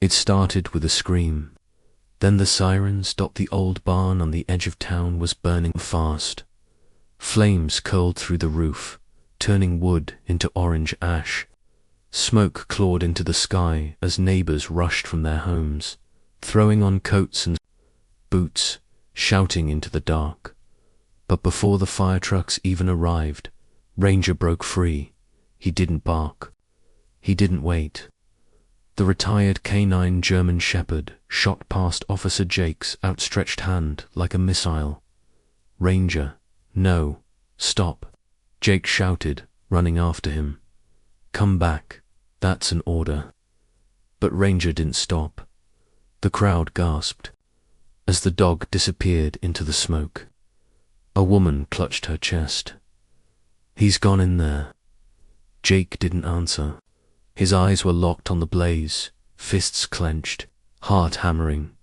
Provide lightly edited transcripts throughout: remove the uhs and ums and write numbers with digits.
It started with a scream. Then the sirens. The old barn on the edge of town was burning fast. Flames curled through the roof, turning wood into orange ash. Smoke clawed into the sky as neighbors rushed from their homes, throwing on coats and boots, shouting into the dark. But before the fire trucks even arrived, Ranger broke free. He didn't bark. He didn't wait. The retired canine German shepherd shot past Officer Jake's outstretched hand like a missile. "Ranger, no, stop," Jake shouted, running after him. "Come back, that's an order." But Ranger didn't stop. The crowd gasped as the dog disappeared into the smoke. A woman clutched her chest. "He's gone in there." Jake didn't answer. His eyes were locked on the blaze, fists clenched, heart hammering.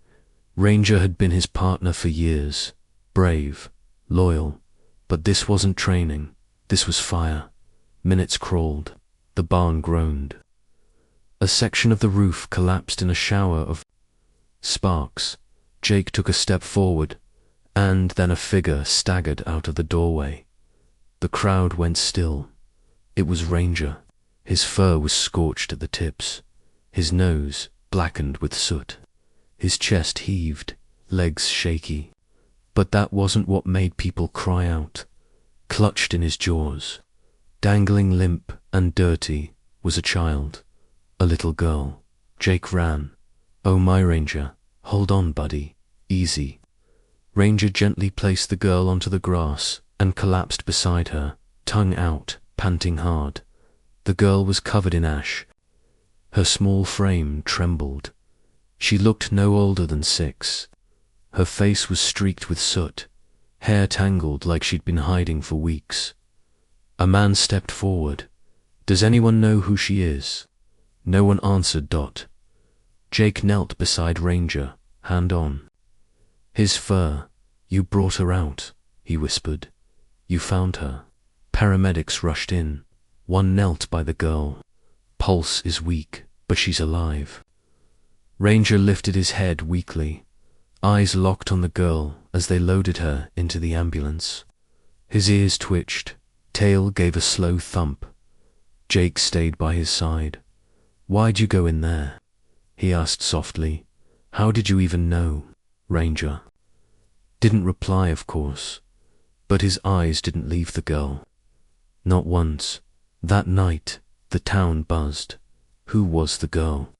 Ranger had been his partner for years, brave, loyal, but this wasn't training, this was fire. Minutes crawled, the barn groaned. A section of the roof collapsed in a shower of sparks. Jake took a step forward, and then a figure staggered out of the doorway. The crowd went still. It was Ranger. His fur was scorched at the tips, his nose blackened with soot. His chest heaved, legs shaky. But that wasn't what made people cry out. Clutched in his jaws, dangling limp and dirty, was a child, a little girl. Jake ran. "Oh my Ranger, hold on buddy, easy." Ranger gently placed the girl onto the grass and collapsed beside her, tongue out, panting hard. The girl was covered in ash. Her small frame trembled. She looked no older than 6. Her face was streaked with soot, hair tangled like she'd been hiding for weeks. A man stepped forward. "Does anyone know who she is?" No one answered. Jake knelt beside Ranger, hand on. His fur. "You brought her out," he whispered. "You found her." Paramedics rushed in. One knelt by the girl. "Pulse is weak, but she's alive." Ranger lifted his head weakly, eyes locked on the girl as they loaded her into the ambulance. His ears twitched, tail gave a slow thump. Jake stayed by his side. "Why'd you go in there?" he asked softly. "How did you even know?" Ranger didn't reply, of course, but his eyes didn't leave the girl. Not once. That night, the town buzzed. Who was the girl?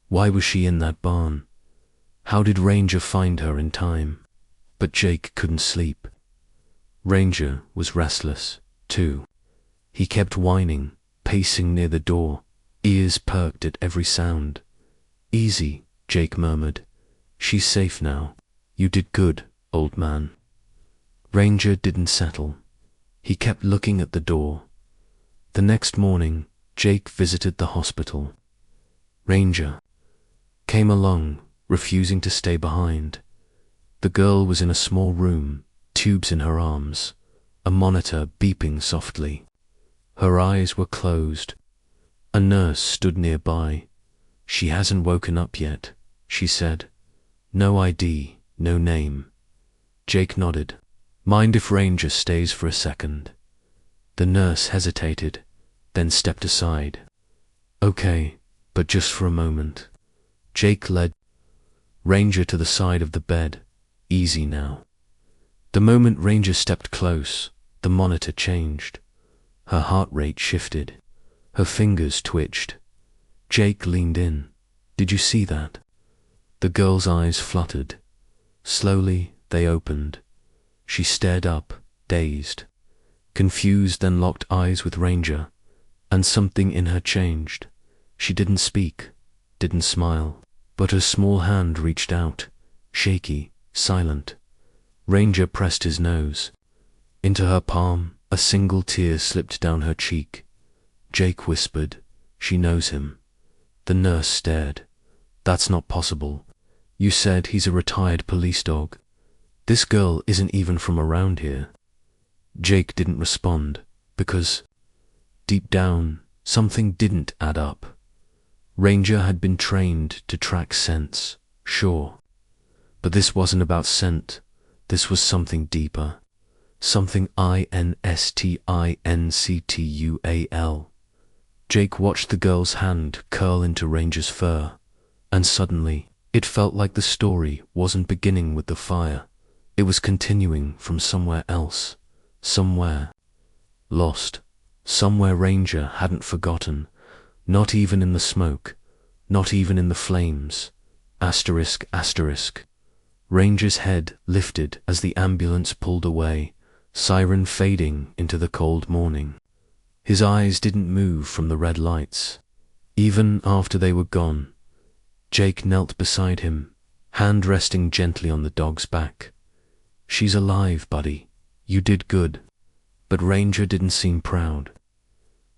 Why was she in that barn? How did Ranger find her in time? But Jake couldn't sleep. Ranger was restless, too. He kept whining, pacing near the door, ears perked at every sound. "Easy," Jake murmured. "She's safe now. You did good, old man." Ranger didn't settle. He kept looking at the door. The next morning, Jake visited the hospital. Ranger came along, refusing to stay behind. The girl was in a small room, tubes in her arms, a monitor beeping softly. Her eyes were closed. A nurse stood nearby. "She hasn't woken up yet," she said. "No ID, no name." Jake nodded. "Mind if Ranger stays for a second?" The nurse hesitated, then stepped aside. "Okay, but just for a moment." Jake led Ranger to the side of the bed. "Easy now." The moment Ranger stepped close, the monitor changed. Her heart rate shifted. Her fingers twitched. Jake leaned in. "Did you see that?" The girl's eyes fluttered. Slowly, they opened. She stared up, dazed, confused, then locked eyes with Ranger, and something in her changed. She didn't speak, didn't smile, but her small hand reached out, shaky, silent. Ranger pressed his nose. Into her palm, a single tear slipped down her cheek. Jake whispered, "She knows him." The nurse stared. "That's not possible. You said he's a retired police dog. This girl isn't even from around here." Jake didn't respond, because deep down, something didn't add up. Ranger had been trained to track scents, sure. But this wasn't about scent. This was something deeper. Something instinctual. Jake watched the girl's hand curl into Ranger's fur, and suddenly, it felt like the story wasn't beginning with the fire. It was continuing from somewhere else. Somewhere. Lost. Somewhere Ranger hadn't forgotten. Not even in the smoke. Not even in the flames. Asterisk. Ranger's head lifted as the ambulance pulled away, siren fading into the cold morning. His eyes didn't move from the red lights. Even after they were gone, Jake knelt beside him, hand resting gently on the dog's back. "She's alive, buddy. You did good." But Ranger didn't seem proud.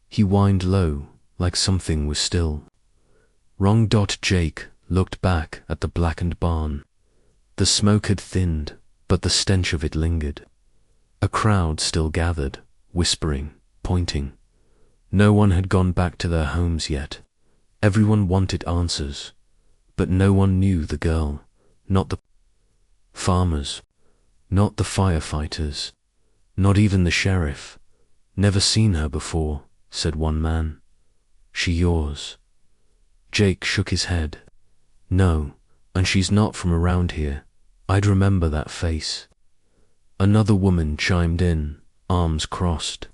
He whined low, like something was still. Wrong. Jake looked back at the blackened barn. The smoke had thinned, but the stench of it lingered. A crowd still gathered, whispering, pointing. No one had gone back to their homes yet. Everyone wanted answers, but no one knew the girl. Not the farmers, not the firefighters, not even the sheriff. "Never seen her before," said one man. "She yours?" Jake shook his head. "No, and she's not from around here. I'd remember that face." Another woman chimed in, arms crossed.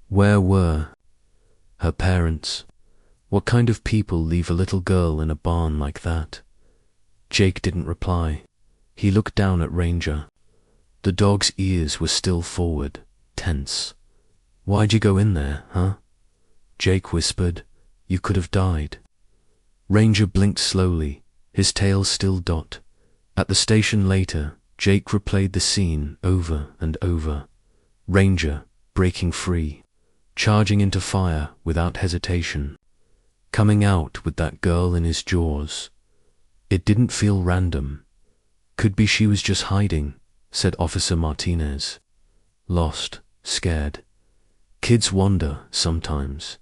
Where were her parents? What kind of people leave a little girl in a barn like that? Jake didn't reply. He looked down at Ranger. The dog's ears were still forward, tense. "Why'd you go in there, huh?" Jake whispered. "You could have died." Ranger blinked slowly, his tail still dot. At the station later, Jake replayed the scene over and over. Ranger, breaking free, charging into fire without hesitation, coming out with that girl in his jaws. It didn't feel random. "Could be she was just hiding," said Officer Martinez. "Lost, scared. Kids wander sometimes."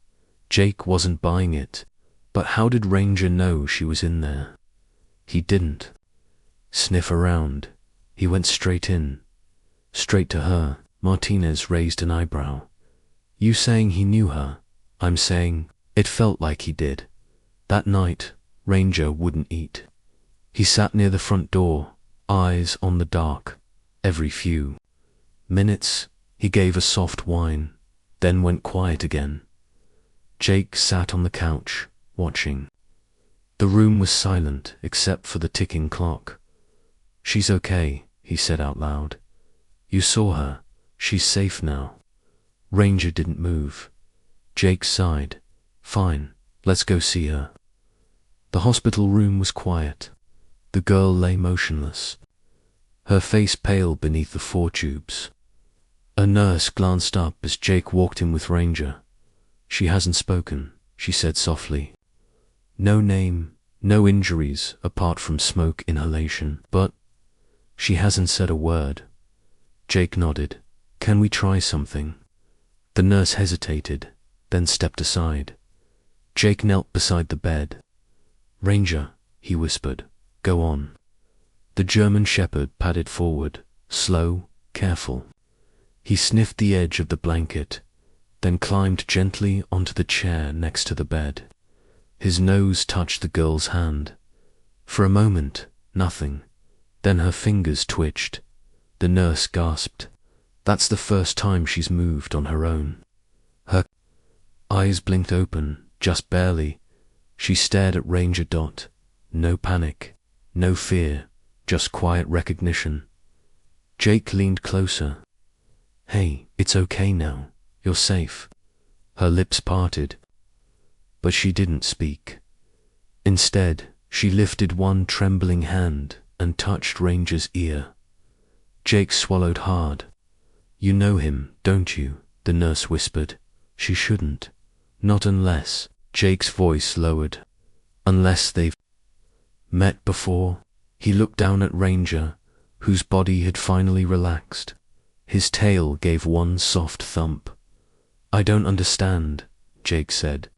Jake wasn't buying it, but how did Ranger know she was in there? He didn't sniff around. He went straight in. Straight to her. Martinez raised an eyebrow. "You saying he knew her?" "I'm saying it felt like he did." That night, Ranger wouldn't eat. He sat near the front door, eyes on the dark. Every few minutes, he gave a soft whine, then went quiet again. Jake sat on the couch, watching. The room was silent except for the ticking clock. "She's okay," he said out loud. "You saw her. She's safe now." Ranger didn't move. Jake sighed. "Fine, let's go see her." The hospital room was quiet. The girl lay motionless, her face pale beneath the 4 tubes. A nurse glanced up as Jake walked in with Ranger. "She hasn't spoken," she said softly. "No name, no injuries apart from smoke inhalation, but she hasn't said a word." Jake nodded. "Can we try something?" The nurse hesitated, then stepped aside. Jake knelt beside the bed. "Ranger," he whispered, "go on." The German shepherd padded forward, slow, careful. He sniffed the edge of the blanket, then climbed gently onto the chair next to the bed. His nose touched the girl's hand. For a moment, nothing. Then her fingers twitched. The nurse gasped. That's the first time she's moved on her own. Her eyes blinked open, just barely. She stared at Ranger. No panic, no fear, just quiet recognition. Jake leaned closer. "Hey, it's okay now. You're safe." Her lips parted, but she didn't speak. Instead, she lifted one trembling hand and touched Ranger's ear. Jake swallowed hard. "You know him, don't you?" the nurse whispered. "She shouldn't. Not unless," Jake's voice lowered, "unless they've met before." He looked down at Ranger, whose body had finally relaxed. His tail gave one soft thump. "I don't understand," Jake said.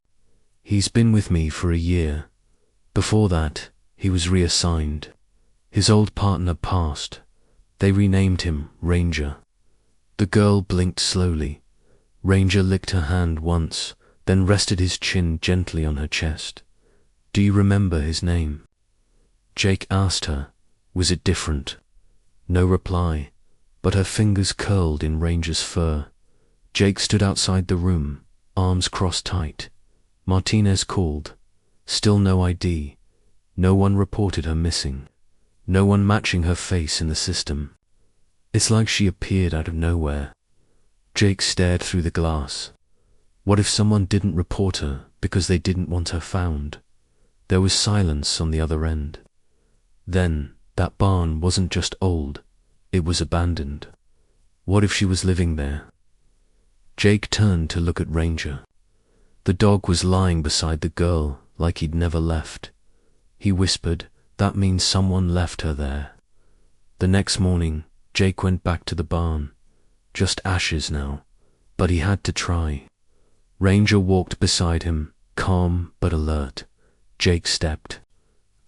He's been with me for a year. Before that, he was reassigned. His old partner passed. They renamed him Ranger. The girl blinked slowly. Ranger licked her hand once, then rested his chin gently on her chest. Do you remember his name? Jake asked her. Was it different? No reply, but her fingers curled in Ranger's fur. Jake stood outside the room, arms crossed tight. Martinez called. Still no ID. No one reported her missing. No one matching her face in the system. It's like she appeared out of nowhere. Jake stared through the glass. What if someone didn't report her because they didn't want her found? There was silence on the other end. Then, that barn wasn't just old, it was abandoned. What if she was living there? Jake turned to look at Ranger. The dog was lying beside the girl like he'd never left. He whispered, that means someone left her there. The next morning, Jake went back to the barn. Just ashes now, but he had to try. Ranger walked beside him, calm but alert. Jake stepped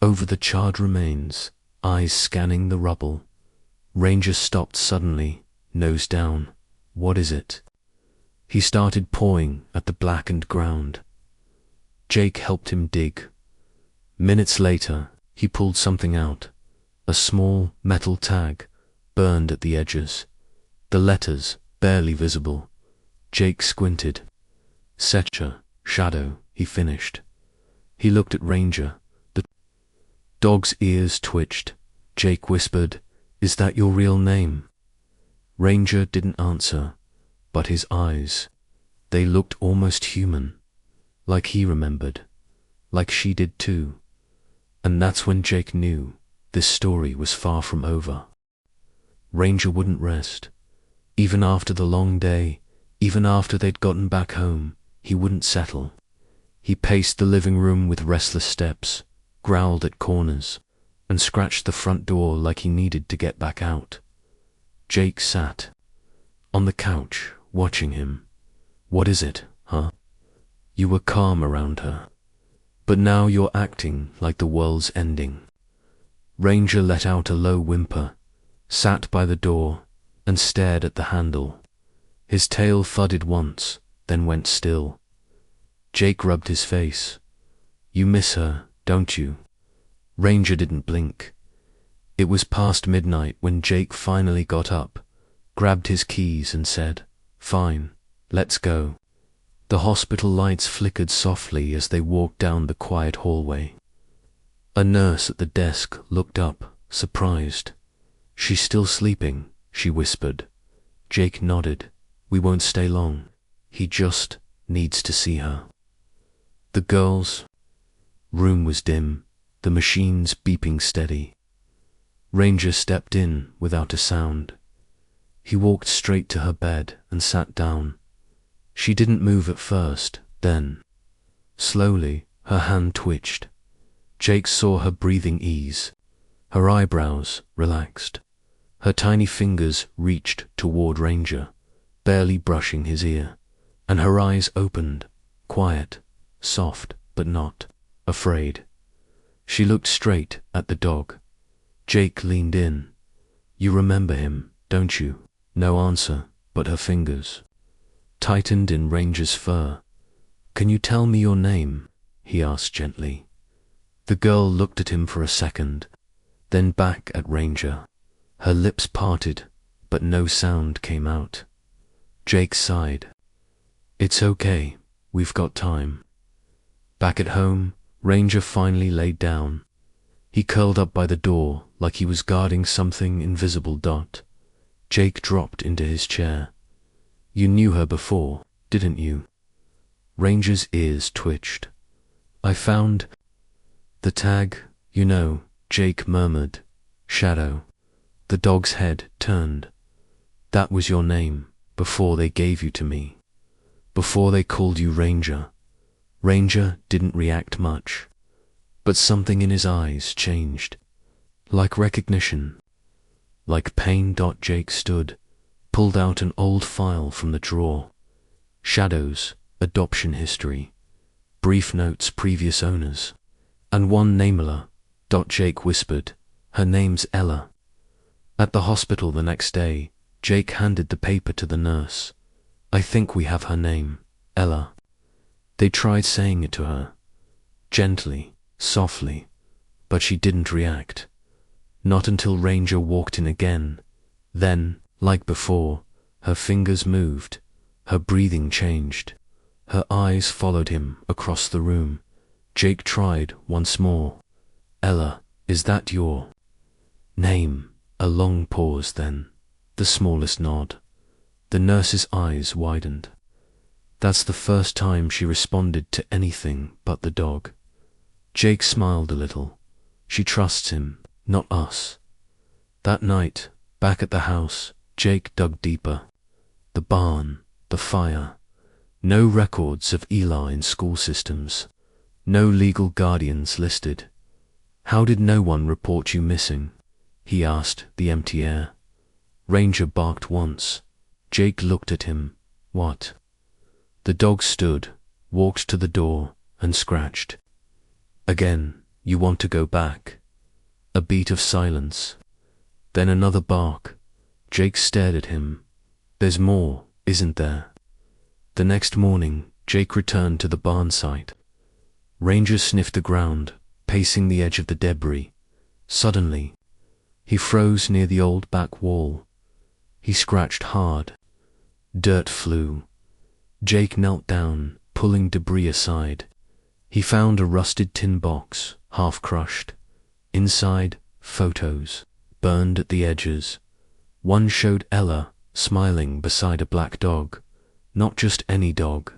over the charred remains, eyes scanning the rubble. Ranger stopped suddenly, nose down. What is it? He started pawing at the blackened ground. Jake helped him dig. Minutes later, he pulled something out. A small metal tag, burned at the edges. The letters barely visible. Jake squinted. Secha, shadow, he finished. He looked at Ranger. The dog's ears twitched. Jake whispered, is that your real name? Ranger didn't answer, but his eyes, they looked almost human. Like he remembered. Like she did too. And that's when Jake knew this story was far from over. Ranger wouldn't rest. Even after the long day, even after they'd gotten back home, he wouldn't settle. He paced the living room with restless steps, growled at corners, and scratched the front door like he needed to get back out. Jake sat on the couch, watching him. What is it, huh? You were calm around her. But now you're acting like the world's ending. Ranger let out a low whimper, sat by the door, and stared at the handle. His tail thudded once, then went still. Jake rubbed his face. You miss her, don't you? Ranger didn't blink. It was past midnight when Jake finally got up, grabbed his keys and said, Fine, let's go. The hospital lights flickered softly as they walked down the quiet hallway. A nurse at the desk looked up, surprised. She's still sleeping, she whispered. Jake nodded. We won't stay long. He just needs to see her. The girl's room was dim, the machines beeping steady. Ranger stepped in without a sound. He walked straight to her bed and sat down. She didn't move at first, then, slowly, her hand twitched. Jake saw her breathing ease. Her eyebrows relaxed. Her tiny fingers reached toward Ranger, barely brushing his ear, and her eyes opened, quiet, soft, but not afraid. She looked straight at the dog. Jake leaned in. You remember him, don't you? No answer, but her fingers tightened in Ranger's fur. Can you tell me your name? He asked gently. The girl looked at him for a second, then back at Ranger. Her lips parted, but no sound came out. Jake sighed. It's okay, we've got time. Back at home, Ranger finally laid down. He curled up by the door like he was guarding something invisible. Jake dropped into his chair. You knew her before, didn't you? Ranger's ears twitched. I found the tag, you know, Jake murmured. Shadow. The dog's head turned. That was your name, before they gave you to me. Before they called you Ranger. Ranger didn't react much, but something in his eyes changed. Like recognition. Like pain. Jake stood, pulled out an old file from the drawer. Shadow's adoption history. brief notes previous owners. And one Namela. Jake whispered. Her name's Ella. At the hospital the next day, Jake handed the paper to the nurse. I think we have her name, Ella. They tried saying it to her, gently, softly, but she didn't react. Not until Ranger walked in again. Then, like before, her fingers moved, her breathing changed. Her eyes followed him across the room. Jake tried once more. Ella, is that your name? A long pause, then the smallest nod. The nurse's eyes widened. That's the first time she responded to anything but the dog. Jake smiled a little. She trusts him, not us. That night, back at the house, Jake dug deeper. The barn, the fire. No records of Eli in school systems. No legal guardians listed. How did no one report you missing? He asked the empty air. Ranger barked once. Jake looked at him. What? The dog stood, walked to the door, and scratched. Again, you want to go back? A beat of silence. Then another bark. Jake stared at him. There's more, isn't there? The next morning, Jake returned to the barn site. Ranger sniffed the ground, pacing the edge of the debris. Suddenly, he froze near the old back wall. He scratched hard. Dirt flew. Jake knelt down, pulling debris aside. He found a rusted tin box, half crushed. Inside, photos, burned at the edges. One showed Ella smiling beside a black dog. Not just any dog.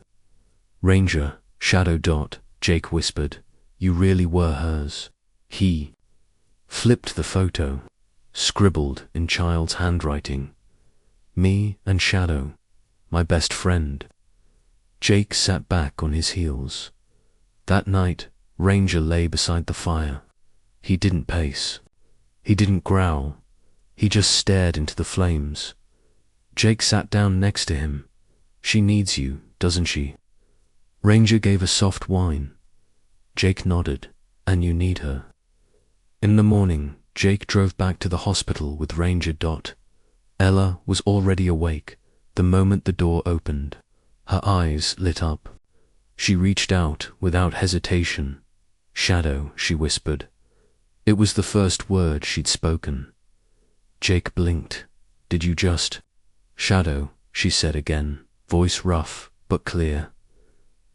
Ranger, Shadow Dot, Jake whispered. You really were hers. He flipped the photo, scribbled in child's handwriting. Me and Shadow, my best friend. Jake sat back on his heels. That night, Ranger lay beside the fire. He didn't pace. He didn't growl. He just stared into the flames. Jake sat down next to him. She needs you, doesn't she? Ranger gave a soft whine. Jake nodded. And you need her. In the morning, Jake drove back to the hospital with Ranger Dot. Ella was already awake the moment the door opened. Her eyes lit up. She reached out without hesitation. Shadow, she whispered. It was the first word she'd spoken. Jake blinked. Did you just... Shadow, she said again, voice rough but clear.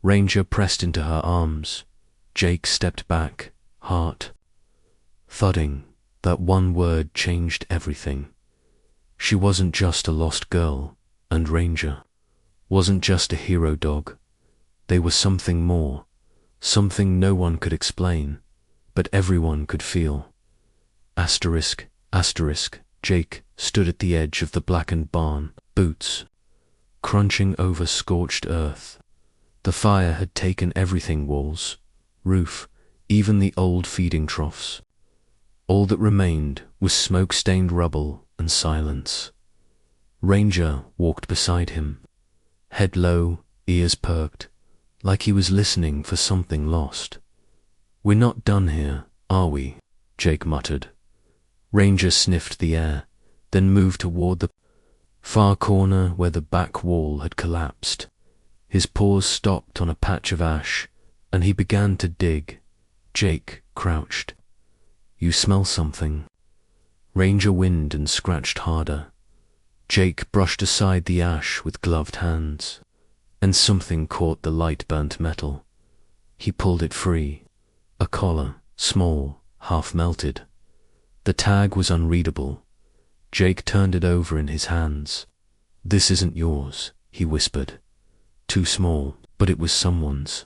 Ranger pressed into her arms. Jake stepped back, heart thudding. That one word changed everything. She wasn't just a lost girl, and Ranger wasn't just a hero dog. They were something more, something no one could explain, but everyone could feel. Asterisk, asterisk, Jake stood at the edge of the blackened barn, boots crunching over scorched earth. The fire had taken everything, walls, roof, even the old feeding troughs. All that remained was smoke-stained rubble and silence. Ranger walked beside him, head low, ears perked, like he was listening for something lost. We're not done here, are we? Jake muttered. Ranger sniffed the air, then moved toward the far corner where the back wall had collapsed. His paws stopped on a patch of ash, and he began to dig. Jake crouched. You smell something. Ranger whined and scratched harder. Jake brushed aside the ash with gloved hands, and something caught the light-burnt metal. He pulled it free. A collar, small, half-melted. The tag was unreadable. Jake turned it over in his hands. This isn't yours, he whispered. Too small, but it was someone's.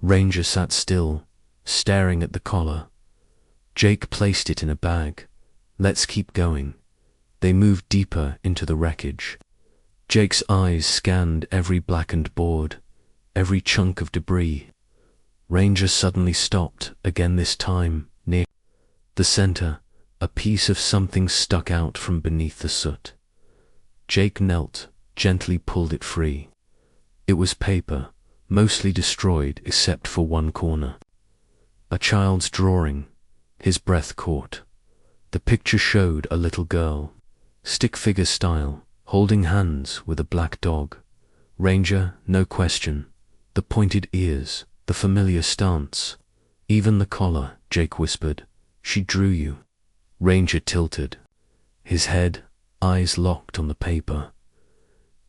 Ranger sat still, staring at the collar. Jake placed it in a bag. Let's keep going. They moved deeper into the wreckage. Jake's eyes scanned every blackened board, every chunk of debris. Ranger suddenly stopped, again this time, near the center. A piece of something stuck out from beneath the soot. Jake knelt, gently pulled it free. It was paper, mostly destroyed except for one corner. A child's drawing, his breath caught. The picture showed a little girl, stick figure style, holding hands with a black dog. Ranger, no question. The pointed ears, the familiar stance, even the collar, Jake whispered. She drew you. Ranger tilted, his head, eyes locked on the paper.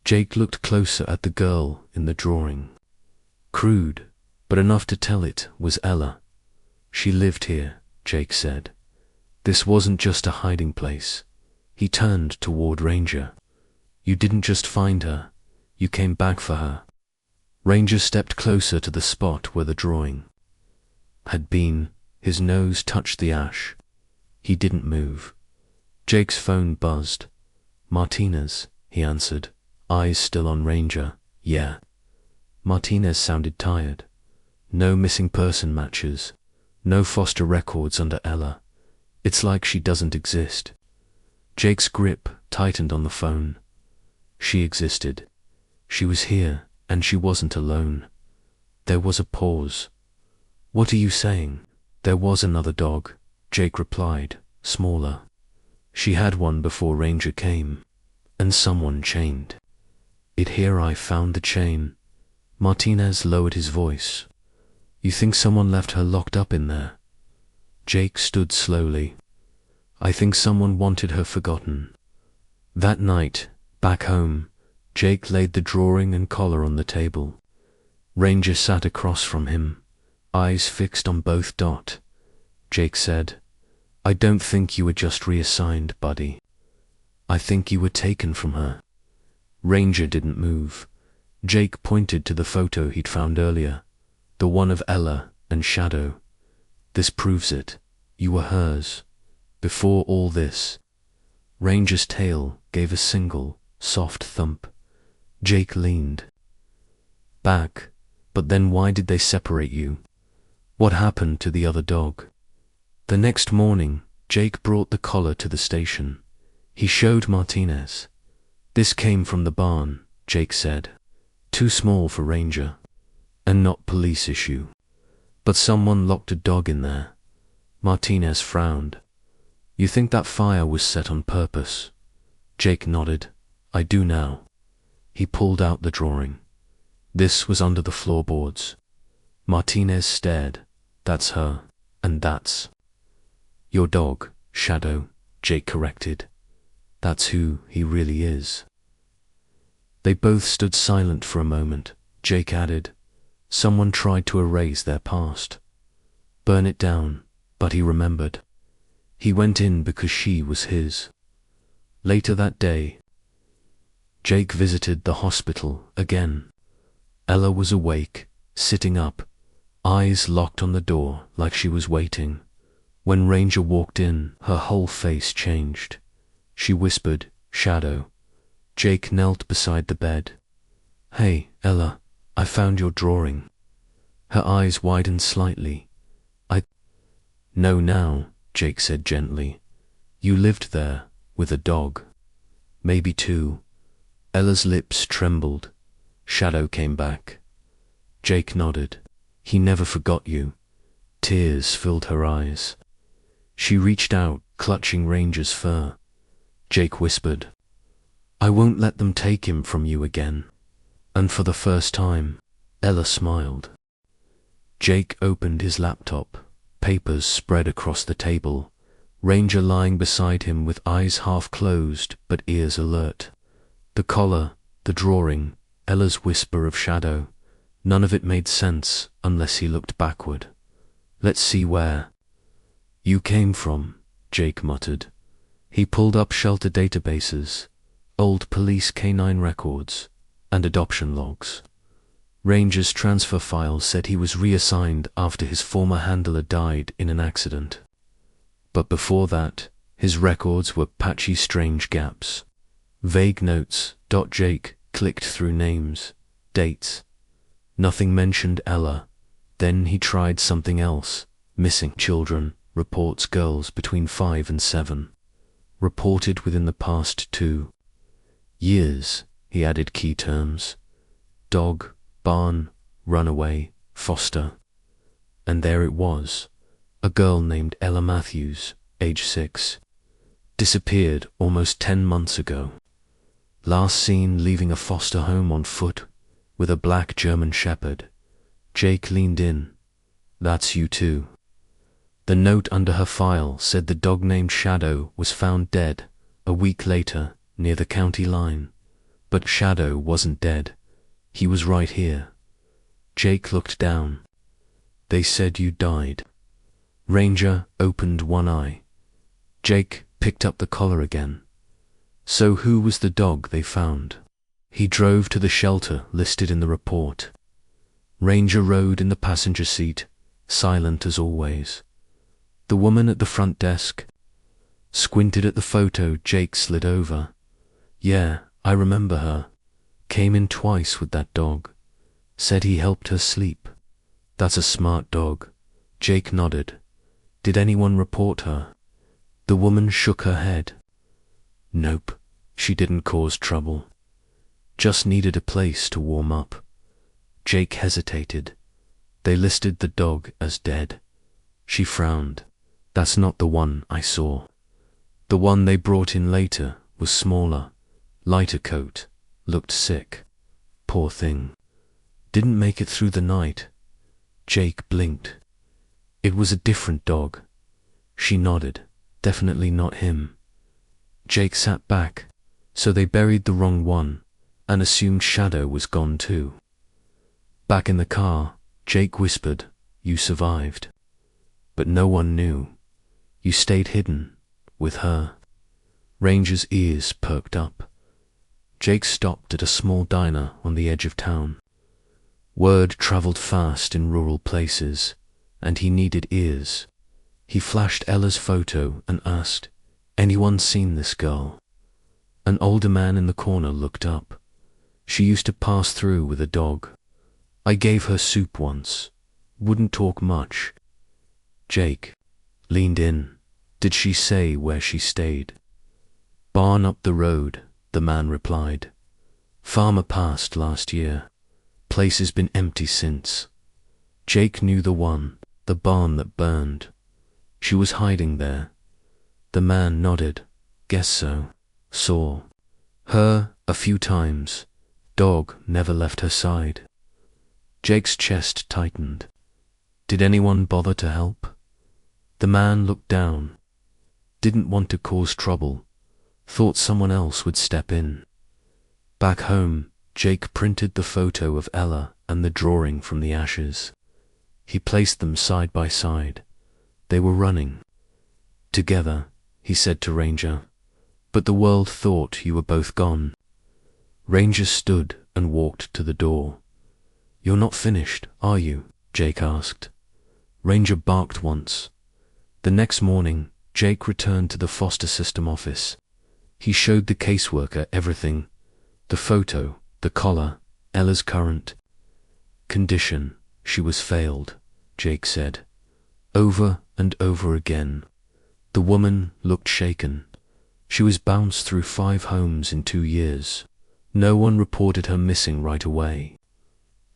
Jake looked closer at the girl in the drawing. Crude, but enough to tell it was Ella. She lived here, Jake said. This wasn't just a hiding place. He turned toward Ranger. You didn't just find her, you came back for her. Ranger stepped closer to the spot where the drawing had been. His nose touched the ash. He didn't move. Jake's phone buzzed. Martinez, he answered, eyes still on Ranger. Yeah. Martinez sounded tired. No missing person matches. No foster records under Ella. It's like she doesn't exist. Jake's grip tightened on the phone. She existed. She was here, and she wasn't alone. There was a pause. What are you saying? There was another dog, Jake replied, smaller. She had one before Ranger came, and someone chained it here. I found the chain. Martinez lowered his voice. You think someone left her locked up in there? Jake stood slowly. I think someone wanted her forgotten. That night, back home, Jake laid the drawing and collar on the table. Ranger sat across from him, eyes fixed on both. Jake said, I don't think you were just reassigned, buddy. I think you were taken from her. Ranger didn't move. Jake pointed to the photo he'd found earlier, the one of Ella and Shadow. This proves it. You were hers. Before all this. Ranger's tail gave a single, soft thump. Jake leaned back. But then why did they separate you? What happened to the other dog? The next morning, Jake brought the collar to the station. He showed Martinez. This came from the barn, Jake said. Too small for Ranger. And not police issue. But someone locked a dog in there. Martinez frowned. You think that fire was set on purpose? Jake nodded. I do now. He pulled out the drawing. This was under the floorboards. Martinez stared. That's her. And that's your dog, Shadow, Jake corrected. That's who he really is. They both stood silent for a moment. Jake added, someone tried to erase their past. Burn it down, but he remembered. He went in because she was his. Later that day, Jake visited the hospital again. Ella was awake, sitting up, eyes locked on the door like she was waiting. When Ranger walked in, her whole face changed. She whispered, Shadow. Jake knelt beside the bed. Hey, Ella, I found your drawing. Her eyes widened slightly. I know now, Jake said gently. You lived there, with a dog. Maybe two. Ella's lips trembled. Shadow came back. Jake nodded. He never forgot you. Tears filled her eyes. She reached out, clutching Ranger's fur. Jake whispered, I won't let them take him from you again. And for the first time, Ella smiled. Jake opened his laptop, papers spread across the table, Ranger lying beside him with eyes half closed but ears alert. The collar, the drawing, Ella's whisper of Shadow. None of it made sense unless he looked backward. Let's see where you came from, Jake muttered. He pulled up shelter databases, old police canine records, and adoption logs. Ranger's transfer file said he was reassigned after his former handler died in an accident. But before that, his records were patchy, strange gaps. Vague notes. Jake clicked through names, dates. Nothing mentioned Ella. Then he tried something else. Missing children, reports girls between 5 and 7. Reported within the past 2 years, he added key terms. Dog, barn, run away, foster. And there it was, a girl named Ella Matthews, age 6. Disappeared almost 10 months ago. Last seen leaving a foster home on foot with a black German shepherd. Jake leaned in. That's you too. The note under her file said the dog named Shadow was found dead a week later near the county line. But Shadow wasn't dead. He was right here. Jake looked down. They said you died. Ranger opened one eye. Jake picked up the collar again. So who was the dog they found? He drove to the shelter listed in the report. Ranger rode in the passenger seat, silent as always. The woman at the front desk squinted at the photo Jake slid over. Yeah, I remember her. Came in twice with that dog. Said he helped her sleep. That's a smart dog. Jake nodded. Did anyone report her? The woman shook her head. Nope, she didn't cause trouble. Just needed a place to warm up. Jake hesitated. They listed the dog as dead. She frowned. That's not the one I saw. The one they brought in later was smaller, lighter coat, looked sick. Poor thing. Didn't make it through the night. Jake blinked. It was a different dog. She nodded. Definitely not him. Jake sat back. So they buried the wrong one and assumed Shadow was gone too. Back in the car, Jake whispered, You survived. But no one knew. You stayed hidden with her. Ranger's ears perked up. Jake stopped at a small diner on the edge of town. Word traveled fast in rural places, and he needed ears. He flashed Ella's photo and asked, Anyone seen this girl? An older man in the corner looked up. She used to pass through with a dog. I gave her soup once. Wouldn't talk much. Jake leaned in. Did she say where she stayed? Barn up the road, the man replied. Farmer passed last year. Place has been empty since. Jake knew the one, the barn that burned. She was hiding there. The man nodded. Guess so. Saw her a few times. Dog never left her side. Jake's chest tightened. Did anyone bother to help? The man looked down. Didn't want to cause trouble. Thought someone else would step in. Back home, Jake printed the photo of Ella and the drawing from the ashes. He placed them side by side. They were running. Together, he said to Ranger. But the world thought you were both gone. Ranger stood and walked to the door. You're not finished, are you? Jake asked. Ranger barked once. The next morning, Jake returned to the foster system office. He showed the caseworker everything. The photo, the collar, Ella's current condition. She was failed, Jake said. Over and over again. The woman looked shaken. She was bounced through 5 homes in 2 years. No one reported her missing right away.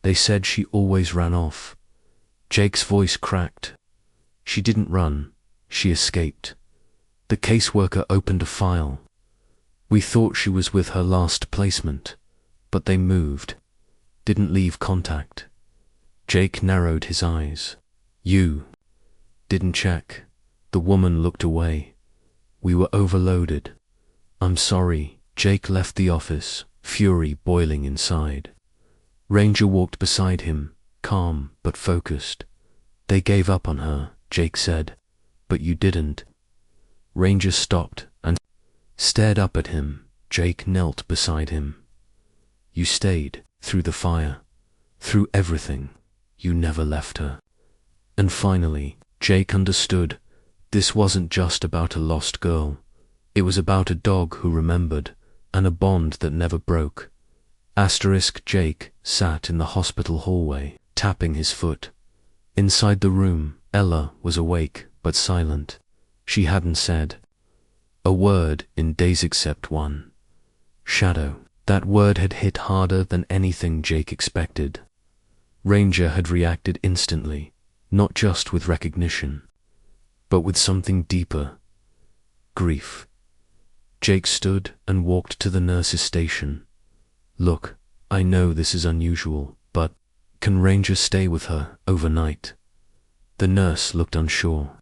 They said she always ran off. Jake's voice cracked. She didn't run. She escaped. The caseworker opened a file. We thought she was with her last placement, but they moved. Didn't leave contact. Jake narrowed his eyes. You didn't check. The woman looked away. We were overloaded. I'm sorry. Jake left the office, fury boiling inside. Ranger walked beside him, calm but focused. They gave up on her, Jake said. But you didn't. Ranger stopped and stared up at him. Jake knelt beside him. You stayed, through the fire, through everything. You never left her. And finally, Jake understood. This wasn't just about a lost girl. It was about a dog who remembered, and a bond that never broke. Jake sat in the hospital hallway, tapping his foot. Inside the room, Ella was awake, but silent. She hadn't said a word in days except one. Shadow. That word had hit harder than anything Jake expected. Ranger had reacted instantly, not just with recognition, but with something deeper: grief. Jake stood and walked to the nurse's station. "Look, I know this is unusual, but can Ranger stay with her overnight?" The nurse looked unsure.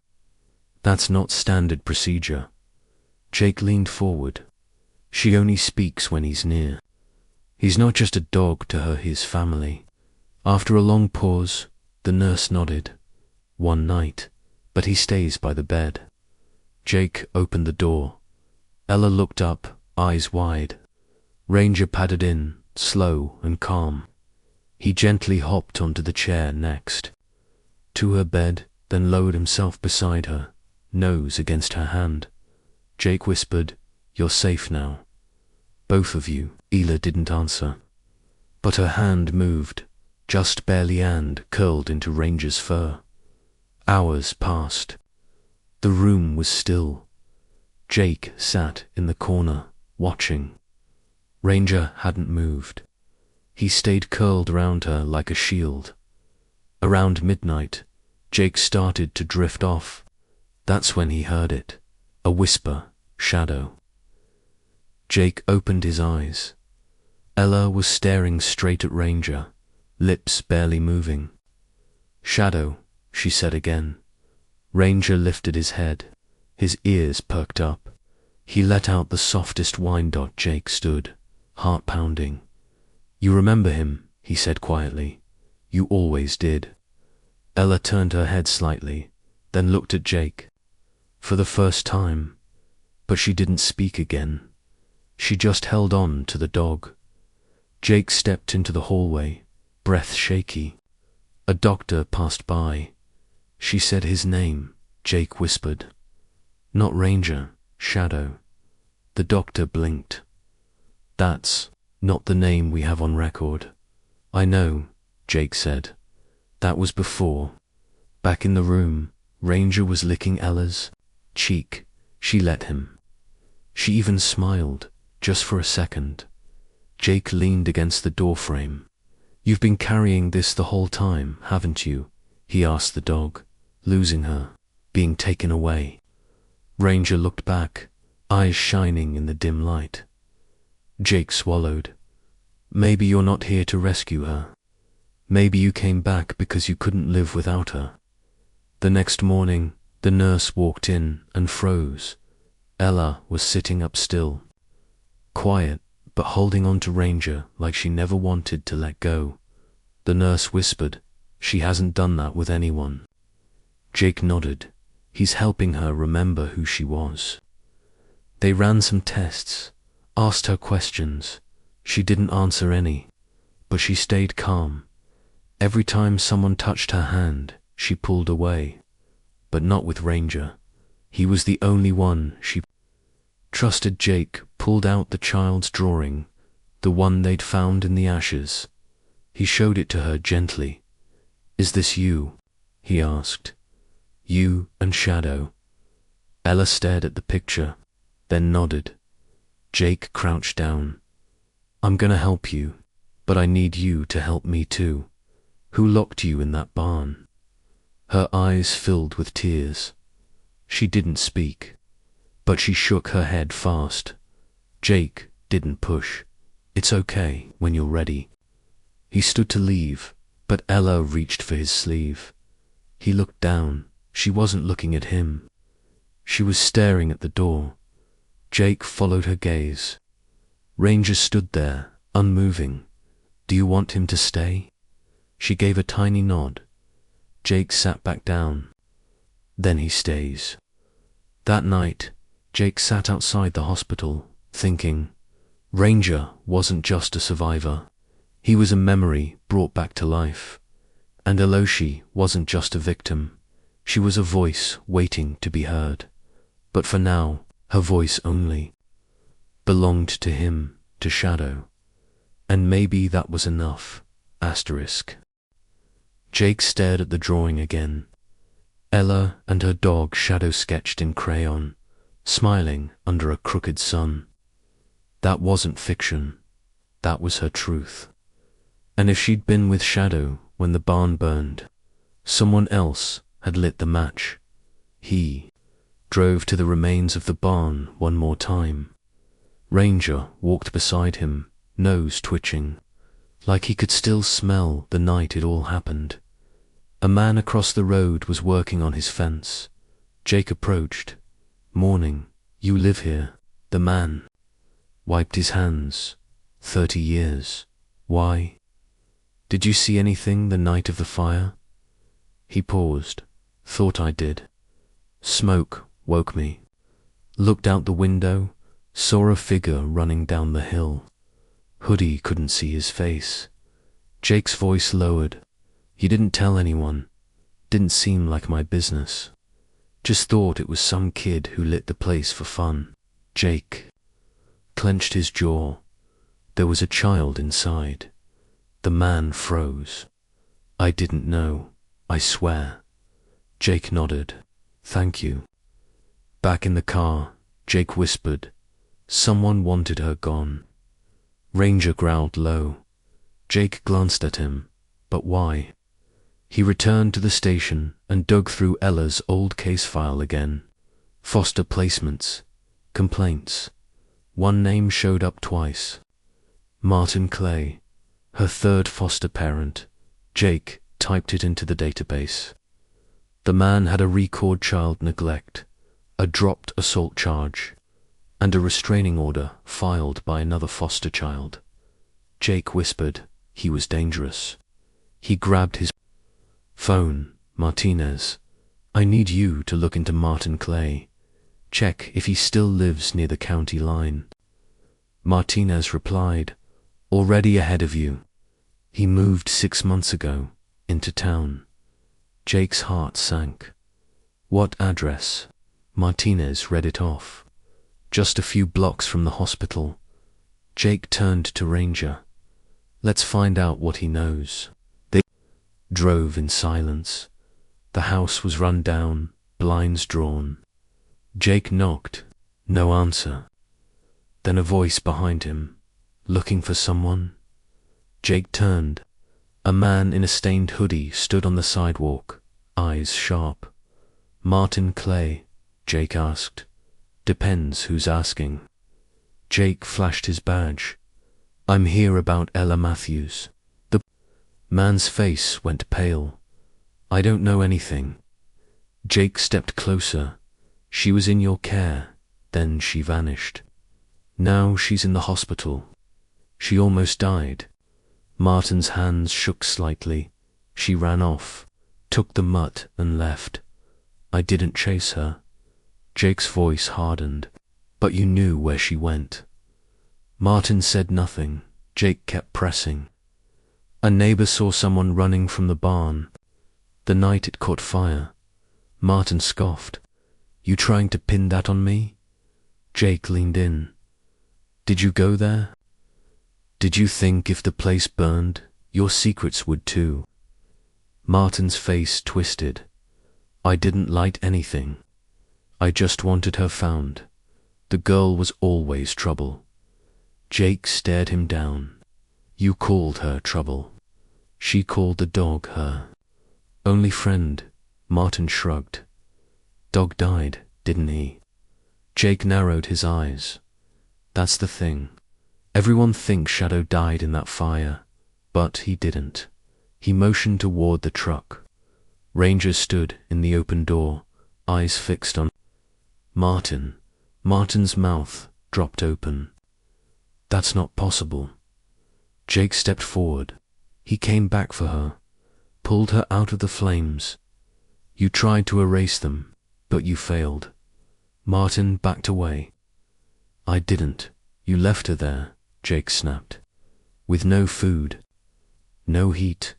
"That's not standard procedure." Jake leaned forward. "She only speaks when he's near. He's not just a dog to her, he's family." After a long pause, the nurse nodded. "One night, but he stays by the bed." Jake opened the door. Ella looked up, eyes wide. Ranger padded in, slow and calm. He gently hopped onto the chair next to her bed, then lowered himself beside her, nose against her hand. Jake whispered, "You're safe now. Both of you." Ella didn't answer, but her hand moved, just barely, and curled into Ranger's fur. Hours passed. The room was still. Jake sat in the corner, watching. Ranger hadn't moved. He stayed curled around her like a shield. Around midnight, Jake started to drift off. That's when he heard it. A whisper, "Shadow." Jake opened his eyes. Ella was staring straight at Ranger, lips barely moving. "Shadow," she said again. Ranger lifted his head. His ears perked up. He let out the softest whine. Jake stood, heart pounding. "You remember him," he said quietly. "You always did." Ella turned her head slightly, then looked at Jake. For the first time. But she didn't speak again. She just held on to the dog. Jake stepped into the hallway, breath shaky. A doctor passed by. She said his name. Jake whispered, "Not Ranger, Shadow." The doctor blinked. "That's not the name we have on record." "I know," Jake said. "That was before." Back in the room, Ranger was licking Ella's cheek. She let him. She even smiled, just for a second. Jake leaned against the doorframe. "You've been carrying this the whole time, haven't you?" he asked the dog, losing her, being taken away. Ranger looked back, eyes shining in the dim light. Jake swallowed. "Maybe you're not here to rescue her. Maybe you came back because you couldn't live without her." The next morning, the nurse walked in and froze. Ella was sitting up still, quiet, but holding on to Ranger like she never wanted to let go. The nurse whispered, "She hasn't done that with anyone." Jake nodded. He's helping her remember who she was. They ran some tests, asked her questions. She didn't answer any, but she stayed calm. Every time someone touched her hand, she pulled away. But not with Ranger. He was the only one she trusted. Jake pulled out the child's drawing, the one they'd found in the ashes. He showed it to her gently. "Is this you?" he asked. "You and Shadow." Ella stared at the picture, then nodded. Jake crouched down. "I'm gonna help you, but I need you to help me too. Who locked you in that barn?" Her eyes filled with tears. She didn't speak, but she shook her head fast. Jake didn't push. "It's okay when you're ready." He stood to leave, but Ella reached for his sleeve. He looked down. She wasn't looking at him. She was staring at the door. Jake followed her gaze. Ranger stood there, unmoving. "Do you want him to stay?" She gave a tiny nod. Jake sat back down. "Then he stays." That night, Jake sat outside the hospital, thinking. Ranger wasn't just a survivor. He was a memory brought back to life. And Eloshi wasn't just a victim. She was a voice waiting to be heard. But for now, her voice only belonged to him, to Shadow. And maybe that was enough. Asterisk. Jake stared at the drawing again. Ella and her dog shadow sketched in crayon, smiling under a crooked sun. That wasn't fiction. That was her truth. And if she'd been with Shadow when the barn burned. Someone else had lit the match. He drove to the remains of the barn one more time. Ranger walked beside him, nose twitching, like he could still smell the night it all happened. A man across the road was working on his fence. Jake approached. "Morning. You live here?" The man wiped his hands. 30 years. Why? Did you see anything the night of the fire? He paused. Thought I did. Smoke woke me. Looked out the window, saw a figure running down the hill. Hoodie couldn't see his face. Jake's voice lowered. You didn't tell anyone. Didn't seem like my business. Just thought it was some kid who lit the place for fun. Jake clenched his jaw. There was a child inside. The man froze. I didn't know, I swear. Jake nodded. Thank you. Back in the car, Jake whispered, someone wanted her gone. Ranger growled low. Jake glanced at him. But why? He returned to the station and dug through Ella's old case file again. Foster placements. Complaints. One name showed up twice. Martin Clay, her third foster parent. Jake typed it into the database. The man had a record child neglect, a dropped assault charge, and a restraining order filed by another foster child. Jake whispered he was dangerous. He grabbed his phone. Martinez, I need you to look into Martin Clay. Check if he still lives near the county line. Martinez replied, already ahead of you. He moved 6 months ago, into town. Jake's heart sank. What address? Martinez read it off. Just a few blocks from the hospital. Jake turned to Ranger. Let's find out what he knows. They drove in silence. The house was run down, blinds drawn. Jake knocked. No answer. Then a voice behind him. Looking for someone? Jake turned. A man in a stained hoodie stood on the sidewalk, eyes sharp. Martin Clay? Jake asked. Depends who's asking. Jake flashed his badge. I'm here about Ella Matthews. The man's face went pale. I don't know anything. Jake stepped closer. She was in your care, then she vanished. Now she's in the hospital. She almost died. Martin's hands shook slightly. She ran off, took the mutt and left. I didn't chase her. Jake's voice hardened. But you knew where she went. Martin said nothing. Jake kept pressing. A neighbor saw someone running from the barn. The night it caught fire. Martin scoffed. You trying to pin that on me? Jake leaned in. Did you go there? Did you think if the place burned, your secrets would too? Martin's face twisted. I didn't light anything. I just wanted her found. The girl was always trouble. Jake stared him down. You called her trouble. She called the dog her only friend. Martin shrugged. Dog died, didn't he? Jake narrowed his eyes. That's the thing. Everyone thinks Shadow died in that fire, but he didn't. He motioned toward the truck. Ranger stood in the open door, eyes fixed on Martin. Martin's mouth dropped open. That's not possible. Jake stepped forward. He came back for her, pulled her out of the flames. You tried to erase them, but you failed. Martin backed away. I didn't. You left her there, Jake snapped. With no food, no heat,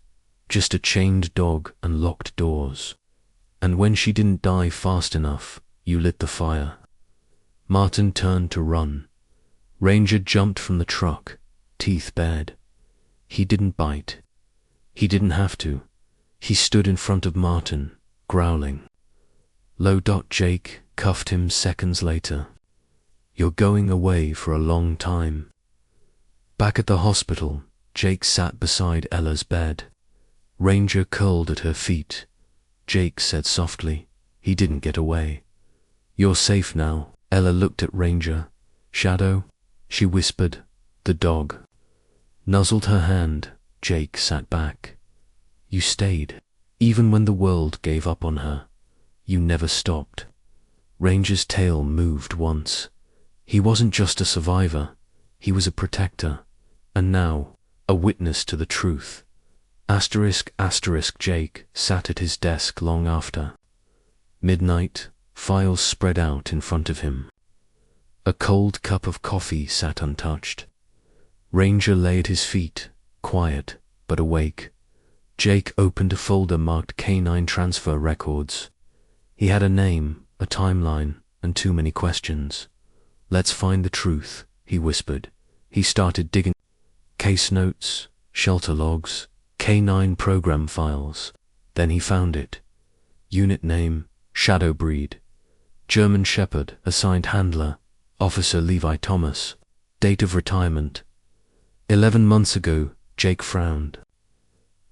just a chained dog and locked doors. And when she didn't die fast enough, you lit the fire. Martin turned to run. Ranger jumped from the truck, teeth bared. He didn't bite. He didn't have to. He stood in front of Martin, growling. Low. Jake cuffed him seconds later. You're going away for a long time. Back at the hospital, Jake sat beside Ella's bed. Ranger curled at her feet. Jake said softly, "He didn't get away. You're safe now." Ella looked at Ranger. "Shadow?" she whispered. "The dog." Nuzzled her hand. Jake sat back. "You stayed. Even when the world gave up on her. You never stopped." Ranger's tail moved once. He wasn't just a survivor. He was a protector. And now, a witness to the truth. **** Jake sat at his desk long after. Midnight, files spread out in front of him. A cold cup of coffee sat untouched. Ranger lay at his feet, quiet but awake. Jake opened a folder marked Canine Transfer Records. He had a name, a timeline, and too many questions. "Let's find the truth," he whispered. He started digging. Case notes, shelter logs, Canine program files. Then he found it. Unit name, Shadow Breed. German Shepherd, assigned handler, Officer Levi Thomas. Date of retirement, 11 months ago. Jake frowned.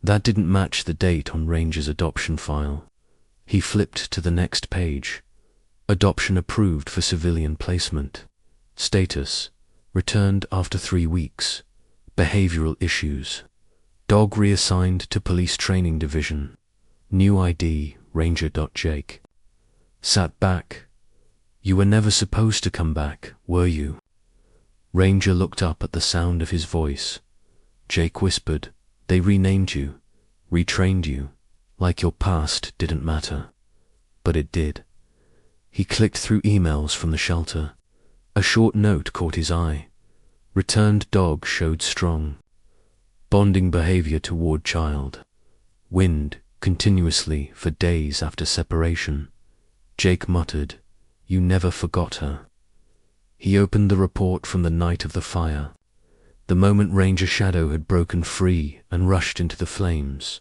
That didn't match the date on Ranger's adoption file. He flipped to the next page. Adoption approved for civilian placement. Status, returned after 3 weeks. Behavioral issues. Dog reassigned to Police Training Division. New ID, Ranger.Jake. Sat back. "You were never supposed to come back, were you?" Ranger looked up at the sound of his voice. Jake whispered, "They renamed you, retrained you, like your past didn't matter." But it did. He clicked through emails from the shelter. A short note caught his eye. Returned dog showed strong bonding behavior toward child. Wind continuously for days after separation. Jake muttered, "You never forgot her." He opened the report from the night of the fire. The moment Ranger Shadow had broken free and rushed into the flames.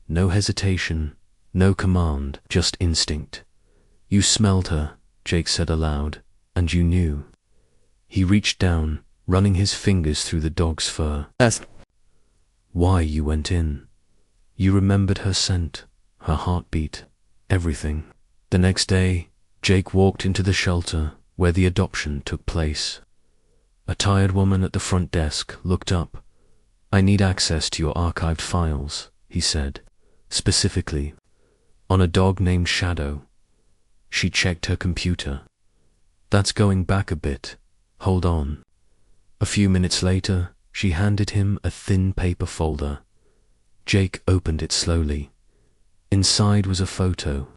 No hesitation, no command, just instinct. "You smelled her," Jake said aloud, "and you knew." He reached down, running his fingers through the dog's fur. "That's why you went in. You remembered her scent, her heartbeat, everything." The next day, Jake walked into the shelter where the adoption took place. A tired woman at the front desk looked up. "I need access to your archived files," he said, specifically, on a dog named Shadow. She checked her computer. "That's going back a bit. Hold on." A few minutes later, she handed him a thin paper folder. Jake opened it slowly. Inside was a photo.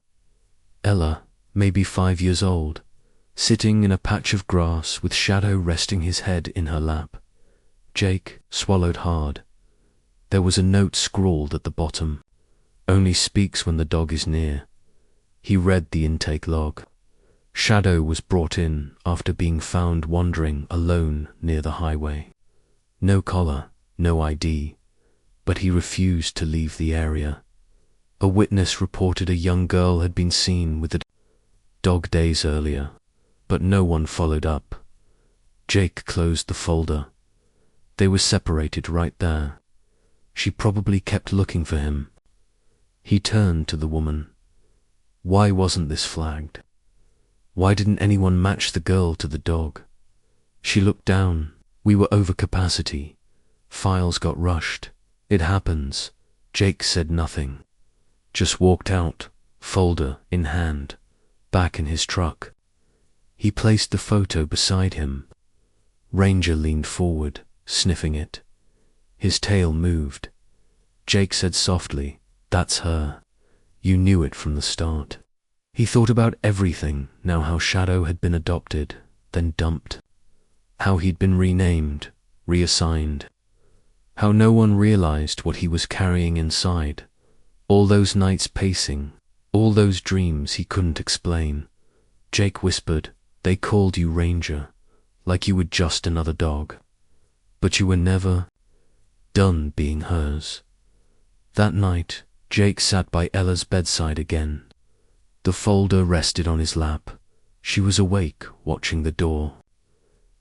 Ella, maybe 5 years old, sitting in a patch of grass with Shadow resting his head in her lap. Jake swallowed hard. There was a note scrawled at the bottom. "Only speaks when the dog is near." He read the intake log. Shadow was brought in after being found wandering alone near the highway. No collar, no ID, but he refused to leave the area. A witness reported a young girl had been seen with the dog days earlier, but no one followed up. Jake closed the folder. They were separated right there. She probably kept looking for him. He turned to the woman. Why wasn't this flagged? Why didn't anyone match the girl to the dog? She looked down. We were over capacity. Files got rushed. It happens. Jake said nothing. Just walked out, folder in hand, back in his truck. He placed the photo beside him. Ranger leaned forward, sniffing it. His tail moved. Jake said softly, "That's her. You knew it from the start." He thought about everything now, how Shadow had been adopted, then dumped. How he'd been renamed, reassigned. How no one realized what he was carrying inside. All those nights pacing, all those dreams he couldn't explain. Jake whispered, "They called you Ranger, like you were just another dog. But you were never done being hers." That night, Jake sat by Ella's bedside again. The folder rested on his lap. She was awake, watching the door.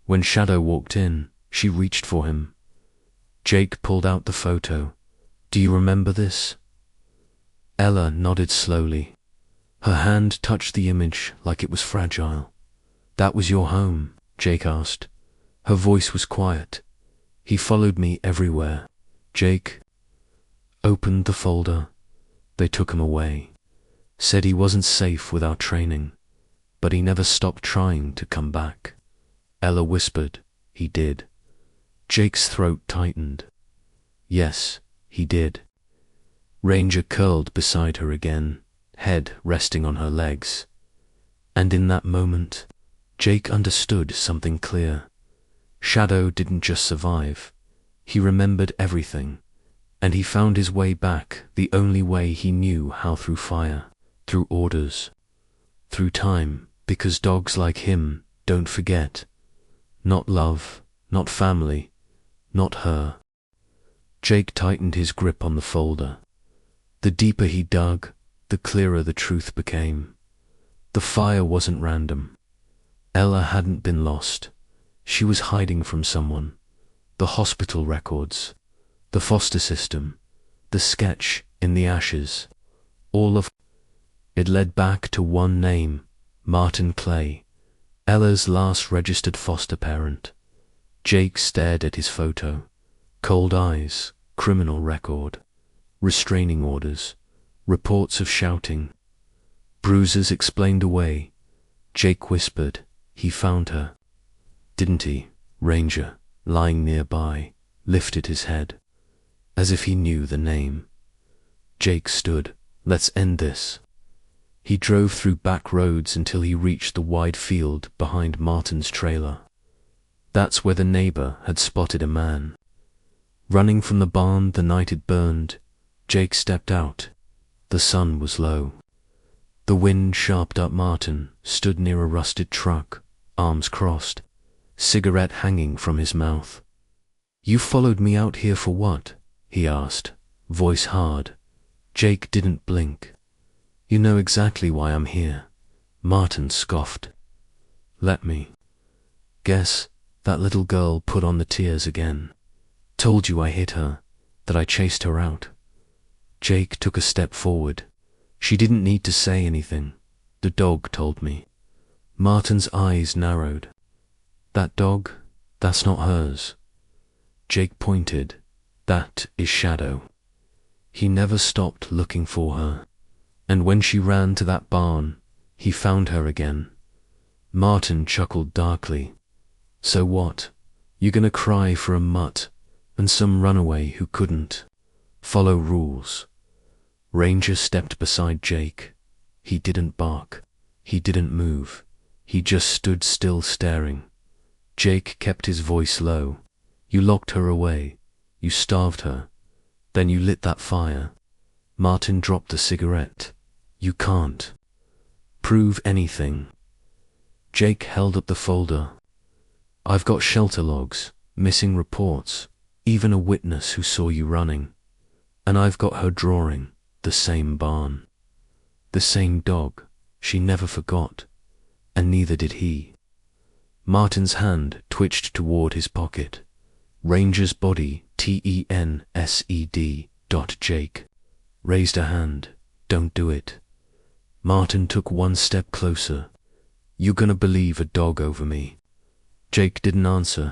When Shadow walked in, she reached for him. Jake pulled out the photo. "Do you remember this?" Ella nodded slowly. Her hand touched the image like it was fragile. "That was your home?" Jake asked. Her voice was quiet. "He followed me everywhere." Jake opened the folder. They took him away. Said he wasn't safe without training, but he never stopped trying to come back. Ella whispered, "He did." Jake's throat tightened. "Yes, he did." Ranger curled beside her again, head resting on her legs. And in that moment, Jake understood something clear. Shadow didn't just survive. He remembered everything, and he found his way back the only way he knew how: through fire, through orders, through time, because dogs like him don't forget. Not love, not family, not her. Jake tightened his grip on the folder. The deeper he dug, the clearer the truth became. The fire wasn't random. Ella hadn't been lost. She was hiding from someone. The hospital records, the foster system, the sketch in the ashes, all of it led back to one name: Martin Clay, Ella's last registered foster parent. Jake stared at his photo. Cold eyes, criminal record, restraining orders, reports of shouting. Bruises explained away. Jake whispered, "He found her." "Didn't he?" Ranger, lying nearby, lifted his head, as if he knew the name. Jake stood. "Let's end this." He drove through back roads until he reached the wide field behind Martin's trailer. That's where the neighbor had spotted a man. Running from the barn the night it burned, Jake stepped out. The sun was low. The wind sharped up. Martin stood near a rusted truck, arms crossed, cigarette hanging from his mouth. "You followed me out here for what?" he asked, voice hard. Jake didn't blink. "You know exactly why I'm here." Martin scoffed. "Let me guess." That little girl put on the tears again. "Told you I hit her, that I chased her out." Jake took a step forward. "She didn't need to say anything. The dog told me." Martin's eyes narrowed. "That dog? That's not hers." Jake pointed. "That is Shadow." He never stopped looking for her. And when she ran to that barn, he found her again. Martin chuckled darkly. "So what? You gonna cry for a mutt and some runaway who couldn't follow rules?" Ranger stepped beside Jake. He didn't bark. He didn't move. He just stood still, staring. Jake kept his voice low. "You locked her away. You starved her. Then you lit that fire." Martin dropped the cigarette. "You can't prove anything." Jake held up the folder. "I've got shelter logs, missing reports, even a witness who saw you running. And I've got her drawing, the same barn, the same dog. She never forgot, and neither did he." Martin's hand twitched toward his pocket. "Ranger's body, TENSED. Jake raised a hand. "Don't do it." Martin took one step closer. "You gonna believe a dog over me?" Jake didn't answer.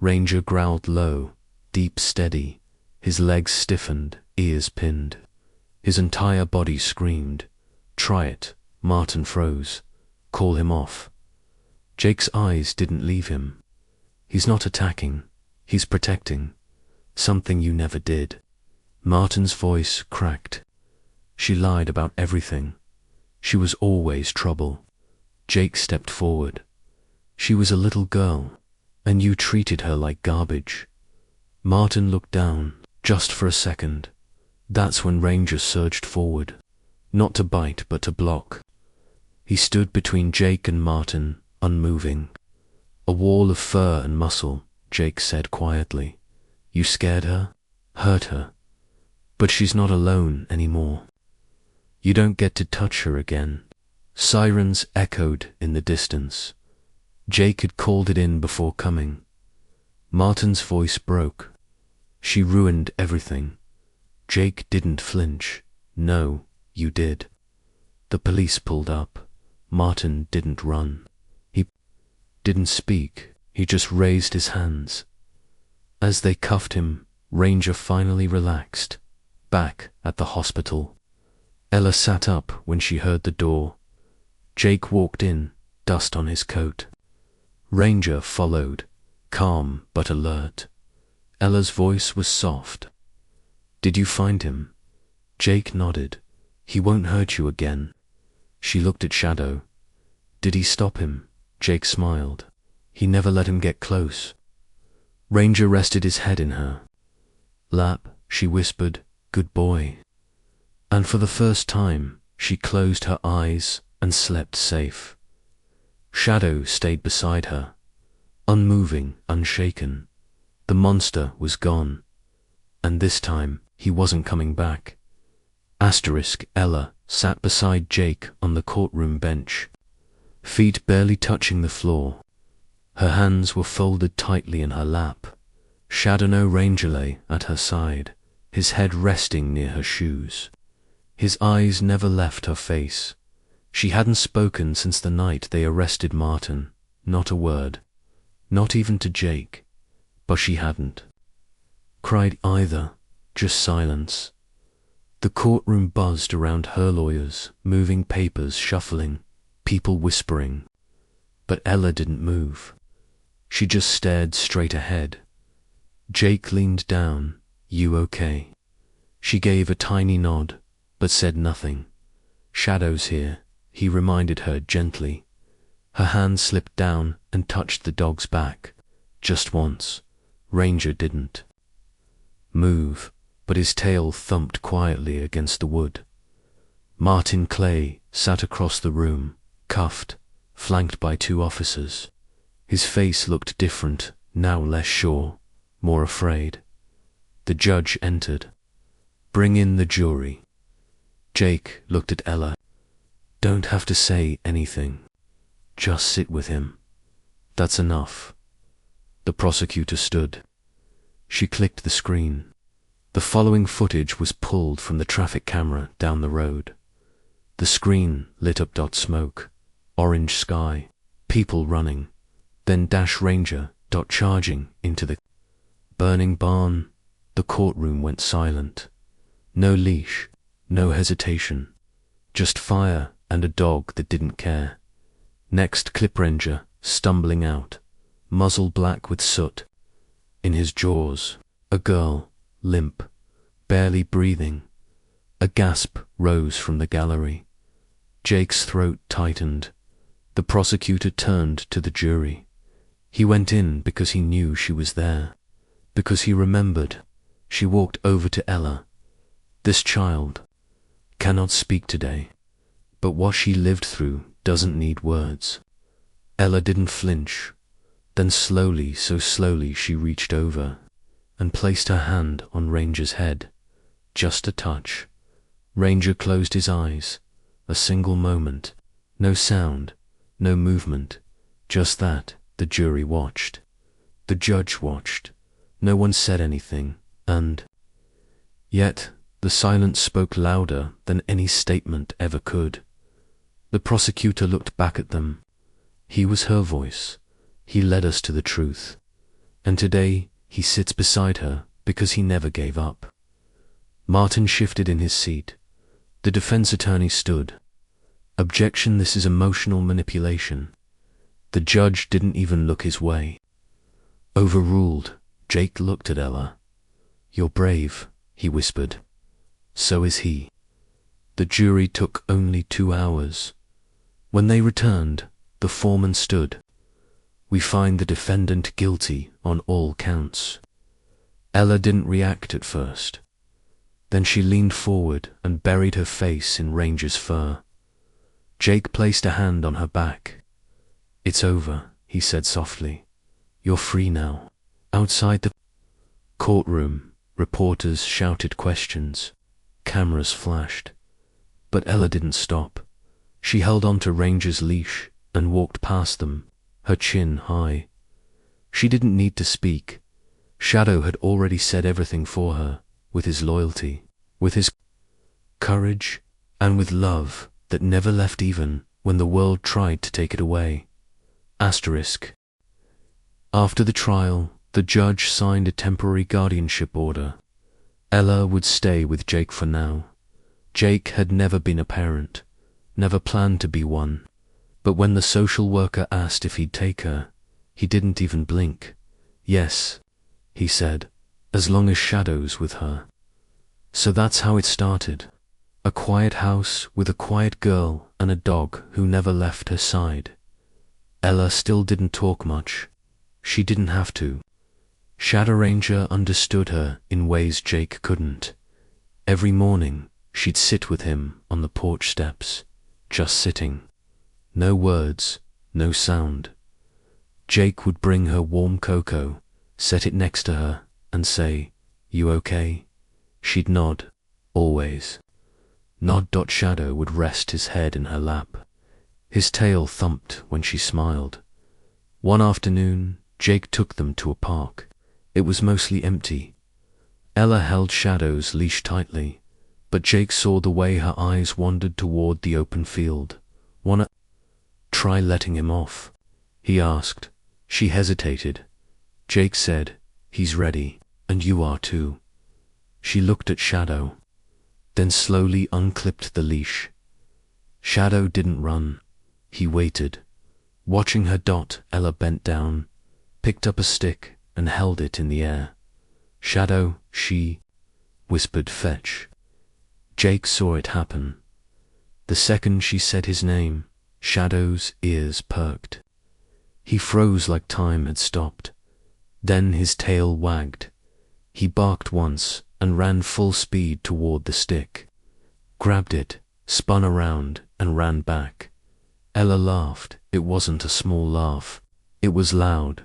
Ranger growled low, deep, steady. His legs stiffened, ears pinned. His entire body screamed. "Try it." Martin froze. "Call him off." Jake's eyes didn't leave him. "He's not attacking. He's protecting. Something you never did." Martin's voice cracked. "She lied about everything. She was always trouble." Jake stepped forward. "She was a little girl, and you treated her like garbage." Martin looked down, just for a second. That's when Ranger surged forward, not to bite but to block. He stood between Jake and Martin, unmoving. "A wall of fur and muscle," Jake said quietly. "You scared her, hurt her, but she's not alone anymore. You don't get to touch her again." Sirens echoed in the distance. Jake had called it in before coming. Martin's voice broke. "She ruined everything." Jake didn't flinch. "No, You did. The police pulled up. Martin didn't run. He didn't speak. He just raised his hands. As they cuffed him, Ranger finally relaxed. Back at the hospital, Ella sat up when she heard the door. Jake walked in, dust on his coat. Ranger followed, calm but alert. Ella's voice was soft. Did you find him? Jake nodded. He won't hurt you again. She looked at Shadow. Did he stop him? Jake smiled. He never let him get close. Ranger rested his head in her lap. She whispered, "Good boy." And for the first time, she closed her eyes and slept safe. Shadow stayed beside her, unmoving, unshaken. The monster was gone, and this time he wasn't coming back. Ella sat beside Jake on the courtroom bench, feet barely touching the floor. Her hands were folded tightly in her lap. Shadow Ranger lay at her side, his head resting near her shoes. His eyes never left her face. She hadn't spoken since the night they arrested Martin, not a word, not even to Jake. But she hadn't cried either, just silence. The courtroom buzzed around her lawyers, moving papers, shuffling, people whispering. But Ella didn't move. She just stared straight ahead. Jake leaned down. You okay? She gave a tiny nod, but said nothing. Shadow's here, he reminded her gently. Her hand slipped down and touched the dog's back. Just once. Ranger didn't move, but his tail thumped quietly against the wood. Martin Clay sat across the room, cuffed, flanked by 2 officers. His face looked different, now less sure, more afraid. The judge entered. Bring in the jury. Jake looked at Ella. Don't have to say anything. Just sit with him. That's enough. The prosecutor stood. She clicked the screen. The following footage was pulled from the traffic camera down the road. The screen lit up smoke, orange sky, people running, then Dash Ranger charging into the burning barn. The courtroom went silent. No leash, no hesitation, just fire and a dog that didn't care. Next, Clip Ranger stumbling out, muzzle black with soot. In his jaws, a girl, limp, barely breathing. A gasp rose from the gallery. Jake's throat tightened. The prosecutor turned to the jury. He went in because he knew she was there, because he remembered. She walked over to Ella. This child cannot speak today, but what she lived through doesn't need words. Ella didn't flinch. Then slowly, so slowly, she reached over and placed her hand on Ranger's head. Just a touch. Ranger closed his eyes. A single moment. No sound, no movement. Just that. The jury watched. The judge watched. No one said anything, and yet the silence spoke louder than any statement ever could. The prosecutor looked back at them. He was her voice. He led us to the truth. And today he sits beside her because he never gave up. Martin shifted in his seat. The defense attorney stood. Objection, this is emotional manipulation. The judge didn't even look his way. Overruled. Jake looked at Ella. You're brave, he whispered. So is he. The jury took only 2 hours. When they returned, the foreman stood. We find the defendant guilty on all counts. Ella didn't react at first. Then she leaned forward and buried her face in Ranger's fur. Jake placed a hand on her back. It's over, he said softly. You're free now. Outside the courtroom, reporters shouted questions. Cameras flashed. But Ella didn't stop. She held onto Ranger's leash and walked past them, her chin high. She didn't need to speak. Shadow had already said everything for her, with his loyalty, with his courage. and with love that never left even when the world tried to take it away. Asterisk. After the trial, the judge signed a temporary guardianship order. Ella would stay with Jake for now. Jake had never been a parent, never planned to be one, but when the social worker asked if he'd take her, he didn't even blink. Yes, he said, as long as Shadow's with her. So that's how it started. A quiet house with a quiet girl and a dog who never left her side. Ella still didn't talk much. She didn't have to. Shadow Ranger understood her in ways Jake couldn't. Every morning, she'd sit with him on the porch steps, just sitting. No words, no sound. Jake would bring her warm cocoa, set it next to her, and say, "You okay?" She'd nod, always. Nod. Shadow would rest his head in her lap. His tail thumped when she smiled. One afternoon, Jake took them to a park. It was mostly empty. Ella held Shadow's leash tightly, but Jake saw the way her eyes wandered toward the open field. "Wanna try letting him off?" he asked. She hesitated. Jake said, "He's ready, and you are too." She looked at Shadow, then slowly unclipped the leash. Shadow didn't run. He waited. Watching her. Ella bent down, picked up a stick, and held it in the air. "Shadow," she whispered, "fetch." Jake saw it happen. The second she said his name, Shadow's ears perked. He froze like time had stopped. Then his tail wagged. He barked once and ran full speed toward the stick. Grabbed it, spun around, and ran back. Ella laughed. It wasn't a small laugh. It was loud.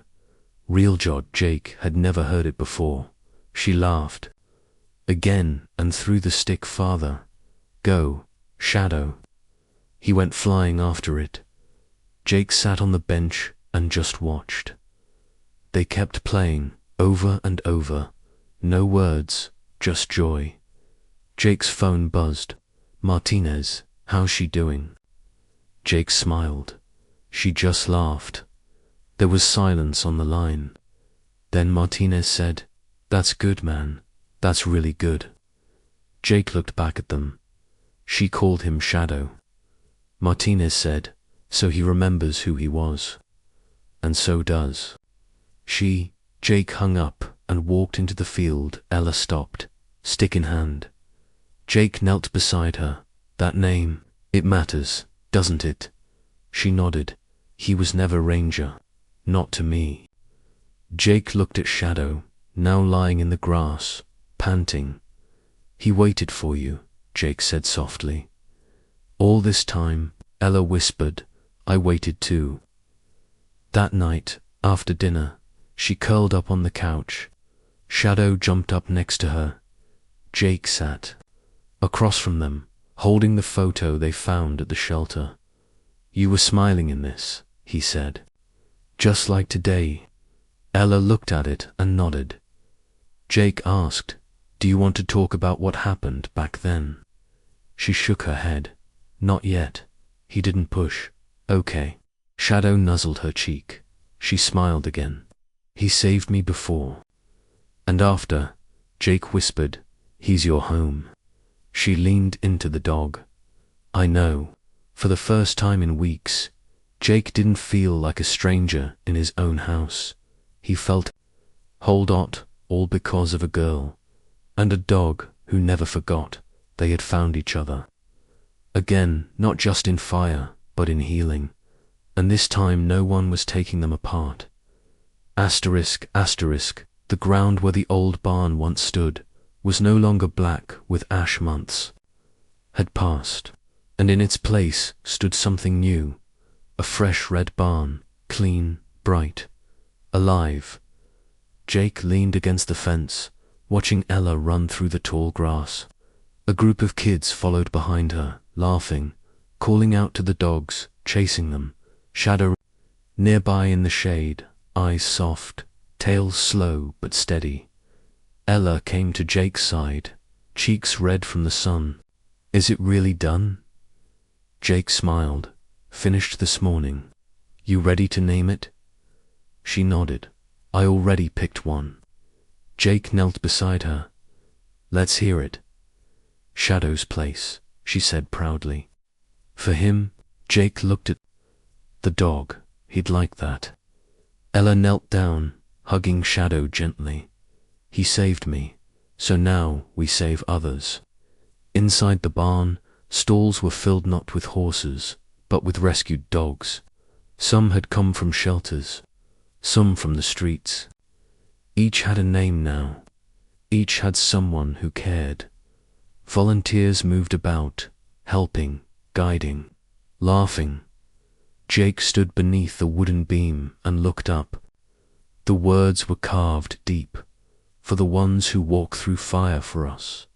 Real. Jake had never heard it before. She laughed. Again and threw the stick farther. "Go, Shadow." He went flying after it. Jake sat on the bench and just watched. They kept playing, over and over. No words, just joy. Jake's phone buzzed. "Martinez, how's she doing?" Jake smiled. She just laughed. There was silence on the line. Then Martinez said, "That's good, man. That's really good." Jake looked back at them. She called him Shadow. Martinez said, "So he remembers who he was." "And so does." Jake hung up and walked into the field. Ella stopped, stick in hand. Jake knelt beside her. "That name, it matters, doesn't it?" She nodded. "He was never Ranger. Not to me." Jake looked at Shadow, now lying in the grass, panting. "He waited for you," Jake said softly. "All this time," Ella whispered, "I waited too." That night, after dinner, she curled up on the couch. Shadow jumped up next to her. Jake sat across from them, holding the photo they found at the shelter. "You were smiling in this," he said. "Just like today." Ella looked at it and nodded. Jake asked, "Do you want to talk about what happened back then?" She shook her head. "Not yet." He didn't push. "Okay." Shadow nuzzled her cheek. She smiled again. "He saved me before. And after," Jake whispered, "he's your home." She leaned into the dog. "I know." For the first time in weeks, Jake didn't feel like a stranger in his own house. He felt whole. All because of a girl and a dog who never forgot they had found each other. Again, not just in fire, but in healing. And this time no one was taking them apart. Asterisk. The ground where the old barn once stood was no longer black with ash. Months had passed, and in its place stood something new. A fresh red barn, clean, bright, alive. Jake leaned against the fence, watching Ella run through the tall grass. A group of kids followed behind her, laughing, calling out to the dogs, chasing them. Shadow nearby in the shade, eyes soft, tail slow but steady. Ella came to Jake's side, cheeks red from the sun. Is it really done? Jake smiled. Finished this morning. You ready to name it? She nodded. I already picked one. Jake knelt beside her. Let's hear it. Shadow's place, she said proudly. For him, Jake looked at the dog. He'd like that. Ella knelt down, hugging Shadow gently. He saved me, so now we save others. Inside the barn, stalls were filled not with horses, but with rescued dogs. Some had come from shelters, some from the streets. Each had a name now. Each had someone who cared. Volunteers moved about, helping, guiding, laughing. Jake stood beneath the wooden beam and looked up. The words were carved deep, for the ones who walk through fire for us.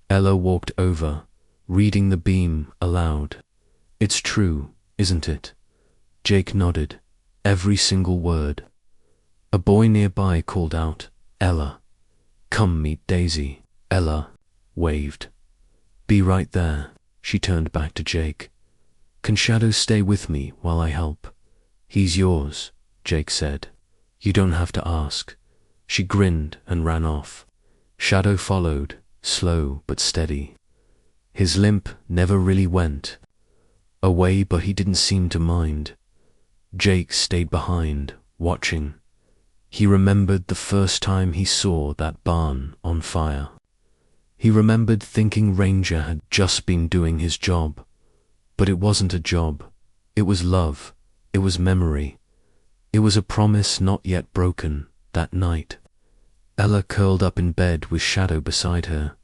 Ella walked over, reading the beam aloud. It's true, isn't it? Jake nodded, every single word. A boy nearby called out, Ella, come meet Daisy. Ella waved. Be right there. She turned back to Jake. Can Shadow stay with me while I help? He's yours, Jake said. You don't have to ask. She grinned and ran off. Shadow followed, slow but steady. His limp never really went away, but he didn't seem to mind. Jake stayed behind, watching. He remembered the first time he saw that barn on fire. He remembered thinking Ranger had just been doing his job. But it wasn't a job. It was love. It was memory. It was a promise not yet broken that night. Ella curled up in bed with Shadow beside her.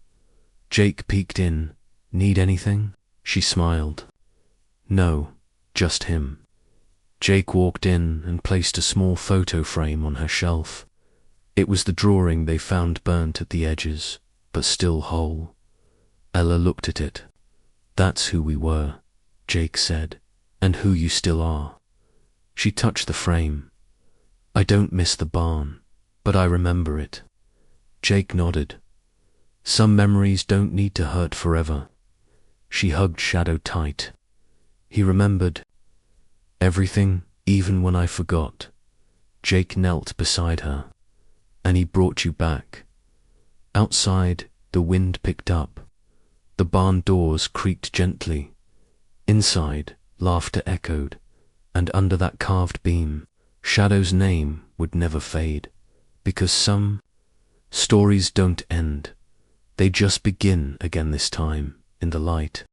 Jake peeked in. Need anything? She smiled. No, just him. Jake walked in and placed a small photo frame on her shelf. It was the drawing they found burnt at the edges, but still whole. Ella looked at it. That's who we were, Jake said, and who you still are. She touched the frame. I don't miss the barn, but I remember it. Jake nodded. Some memories don't need to hurt forever. She hugged Shadow tight. He remembered everything, even when I forgot. Jake knelt beside her. And he brought you back. Outside, the wind picked up. The barn doors creaked gently. Inside, laughter echoed, and under that carved beam, Shadow's name would never fade, because some stories don't end. They just begin again, this time in the light.